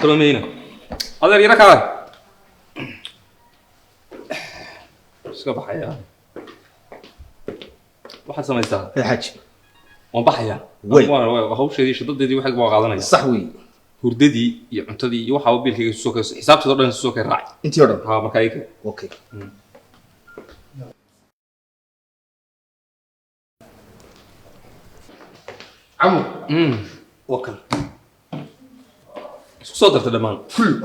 كلام هنا هذا يراك على شو بحياه واحد سميتها الحج وبحياه وي hawsheedii shidadeedii waxa baa qaadanaya صح وي hurdadii iyo cuntadii iyo waxa biilkayga soo kay xisaabtooda dhan soo kay raac انت يا ha marka ay اوكي عمو وكل isku soo dartay dhamaan كل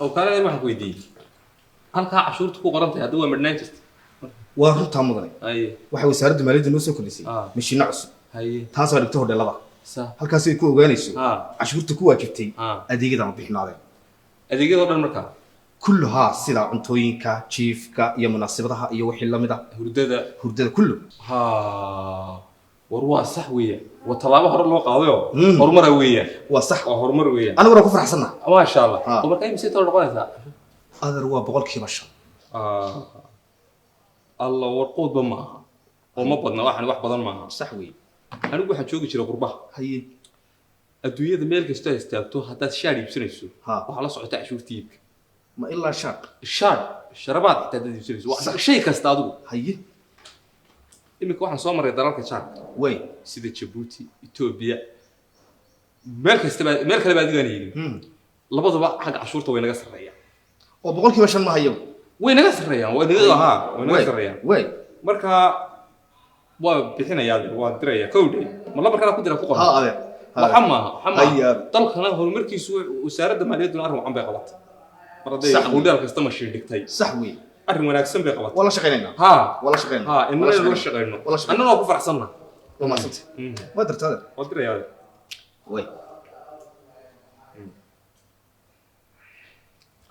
oo kale waxaan ku weydiiyay halka cashuurta ku qorantay hadii waa midnaan jirtay waa runta mudan ay waxa wasaaradda maaliyadda noo soo kordhisay mishiin cusub hay taas oo dhigto hodheelada sa halkaas ay ku ogaanayso cashuurta ku waajibtay adeegyada aan bixinaadeen adeegyada dhan marka كلها sida cuntooyinka jiifka iyo munaasabadaha iyo wixii la mid ah hurdada kullu ha war waa sax weeye wa talaabo hore loo qaadayo horumar weeye waa sax oo horumar weeye anigu ku faraxsana ma sha Allah oo markay misay tolo noqonaysa adar waa boqolkiiba 5 Allah warqoodba ma aha oo ma badna waxan wax badan ma aha sax weeye anigu waxa joogi jiray qurbaha haye adduunyada meel kasta istaagto haddaad shaar iibsanayso waxa la socota cashuurtiibka ما إلا شاق الشاق شربات تدري شيء شيء كاستادو هي إمك واحد صامر يدرك شاق وين سيد جيبوتي إثيوبيا مالك اللي بعد يجاني لبضوا بقى حق عشورته وين قصر الريان وبقول كي مشان ما هي وين قصر الريان وين قصر الريان وين مركا وبحنا يا ودريا كودي والله مركا كودي فوق محمد طلق أنا هو المركي سوى وسارد مالية دولار وعم بيغلط صح ودار كاستما شيرتي صح وي ارن wanaagsan bay qabat wala shaqeynayna wala shaqeynayna inna la shaqeyno annana ku faraxsanna ma sant ma dartada wadrayaa way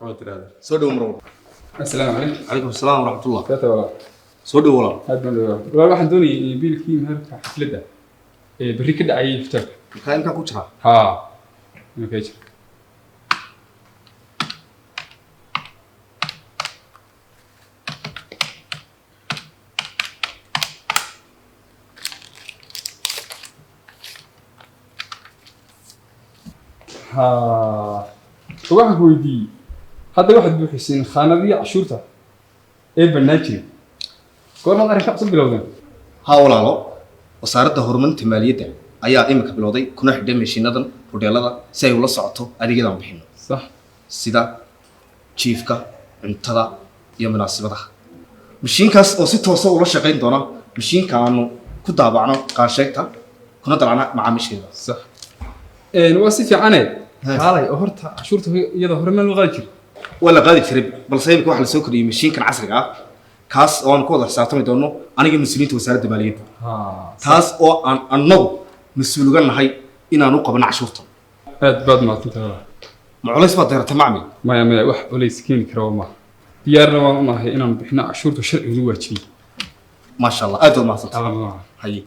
wadrada soo dhaw maro السلام عليكم. عليكم السلام ورحمة الله. كيف والله؟ soo dhaw walaal. هذا والله واحد دوني biilkii meherka xafladda berri ka dhacay iftarka. Maxaa imka ku jira? ها. Okay. waxaan ku weydiiyey hadda waxaad buuxiseen khaanadii cashuurta ee bannaan jiray goormaad arrinka cusub bilowdeen haa walaalo wasaaradda horumarinta maaliyadda ayaa imika bilowday kuna xidhay mashiinadan hodheelada si ay ula socoto adeegyadaan bixino sax sida jiifka cuntada iyo munaasabadaha mashiinkaas oo si toosa ula shaqayn doona mashiinka aanu ku daabacno qaansheegta kuna dalacna macaamiisheeda sax waa si fiicane haalay oo horta cashuurta iyada hore meel qaadi jiray wala qaadi jiray balse imika waxa la soo kordhiyay mashiinkan casriga ah kaas oo aan ku wada xisaabtami doono aniga mas'uuliyiinta wasaaradda maaliyadda taas oo aan annagu mas'uul uga nahay inaan u qabano cashuurta aad baad maadsantahay ma culays baad deertay macmil maya wax culays keeni kara ma diyaarna waan u nahay inaan bixino cashuurta sharcigu waajibiyo ما شاء الله أدو ما صرت الله هاي